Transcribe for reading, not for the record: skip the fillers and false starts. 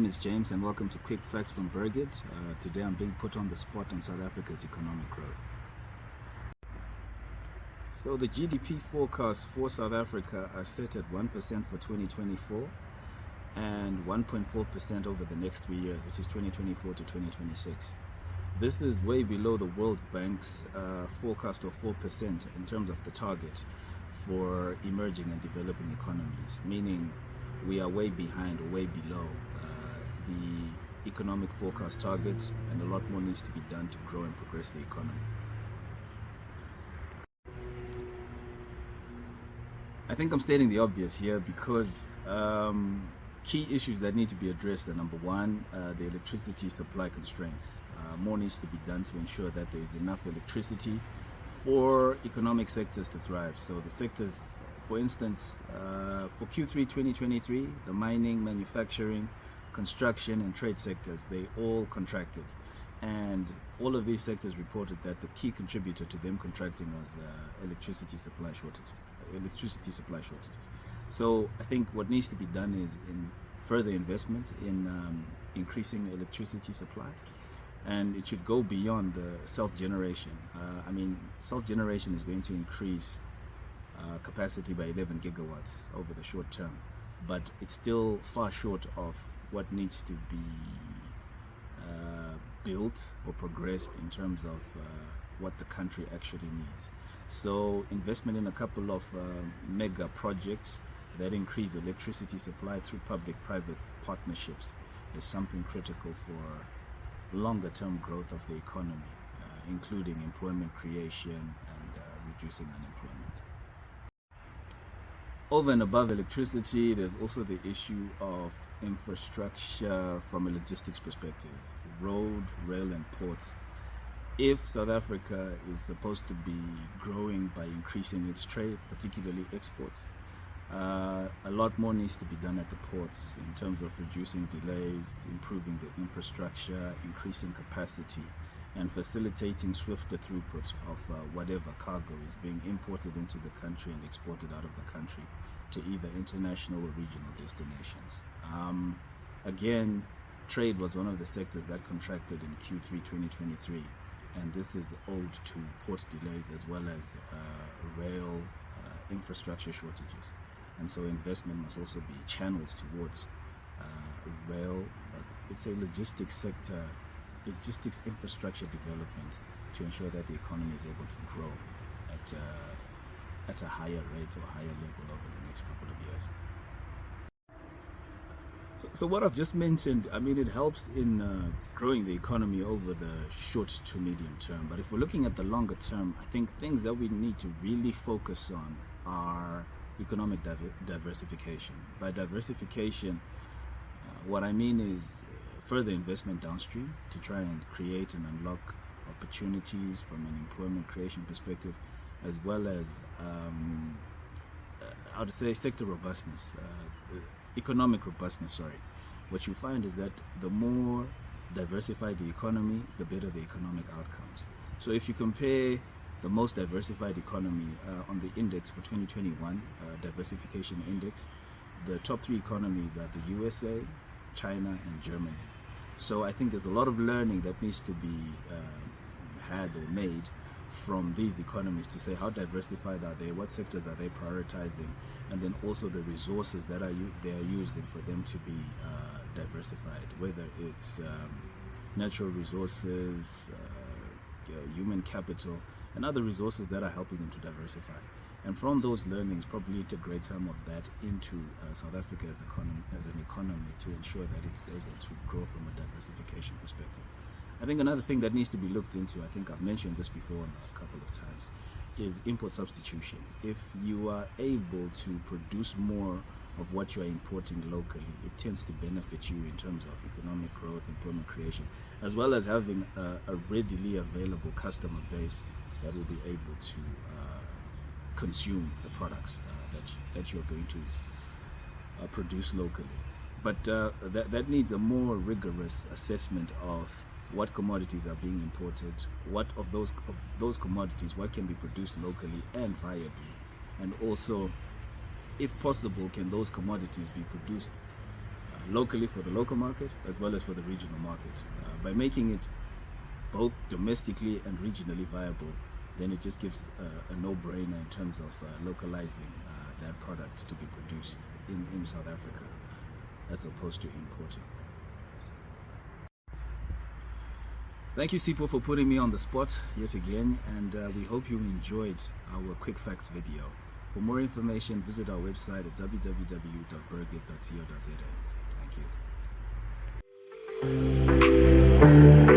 name is James and welcome to Quick Facts from Burgett. Today I'm being put on the spot on South Africa's economic growth. So the GDP forecasts for South Africa are set at 1% for 2024 and 1.4% over the next 3 years, which is 2024 to 2026. This is way below the World Bank's forecast of 4% in terms of the target for emerging and developing economies, meaning we are way behind or way below the economic forecast target, and a lot more needs to be done to grow and progress the economy. I think I'm stating the obvious here because key issues that need to be addressed are: number one, the electricity supply constraints. More needs to be done to ensure that there is enough electricity for economic sectors to thrive. So the sectors, for instance, for Q3 2023, the mining, manufacturing, construction and trade sectors, they all contracted, and all of these sectors reported that the key contributor to them contracting was electricity supply shortages. So I think what needs to be done is in further investment in increasing electricity supply, and it should go beyond the self-generation. Self-generation is going to increase capacity by 11 gigawatts over the short term, but it's still far short of what needs to be built or progressed in terms of what the country actually needs. So investment in a couple of mega projects that increase electricity supply through public-private partnerships is something critical for longer-term growth of the economy, including employment creation and reducing unemployment. Over and above electricity, there's also the issue of infrastructure from a logistics perspective: road, rail and ports. If South Africa is supposed to be growing by increasing its trade, particularly exports, a lot more needs to be done at the ports in terms of reducing delays, improving the infrastructure, increasing capacity, and facilitating swifter throughput of whatever cargo is being imported into the country and exported out of the country to either international or regional destinations. Again, trade was one of the sectors that contracted in Q3 2023, and this is owed to port delays as well as rail infrastructure shortages. And so investment must also be channeled towards rail. It's a logistics infrastructure development to ensure that the economy is able to grow at a higher rate or higher level over the next couple of years. So what I've just mentioned, it helps in growing the economy over the short to medium term. But if we're looking at the longer term, I think things that we need to really focus on are economic diversification. By diversification, what I mean is further investment downstream to try and create and unlock opportunities from an employment creation perspective, as well as I would say sector robustness, economic robustness. What you find is that the more diversified the economy, the better the economic outcomes. So if you compare the most diversified economy on the index for 2021, diversification index, the top three economies are the USA, China and Germany. So I think there's a lot of learning that needs to be had or made from these economies to say how diversified are they, what sectors are they prioritizing, and then also the resources that they are using for them to be diversified, whether it's natural resources, human capital, and other resources that are helping them to diversify. And from those learnings, probably integrate some of that into South Africa as an economy to ensure that it's able to grow from a diversification perspective. I think another thing that needs to be looked into, I think I've mentioned this before a couple of times, is import substitution. If you are able to produce more of what you are importing locally, it tends to benefit you in terms of economic growth, employment creation, as well as having a readily available customer base that will be able to consume the products that you're going to produce locally. But that needs a more rigorous assessment of what commodities are being imported, what of those commodities, what can be produced locally and viably, and also, if possible, can those commodities be produced locally for the local market as well as for the regional market. By making it both domestically and regionally viable, then it just gives a no-brainer in terms of localizing that product to be produced in South Africa as opposed to importing. Thank you, Sipho, for putting me on the spot yet again, and we hope you enjoyed our quick facts video. For more information, visit our website at www.bergit.co.za. Thank you.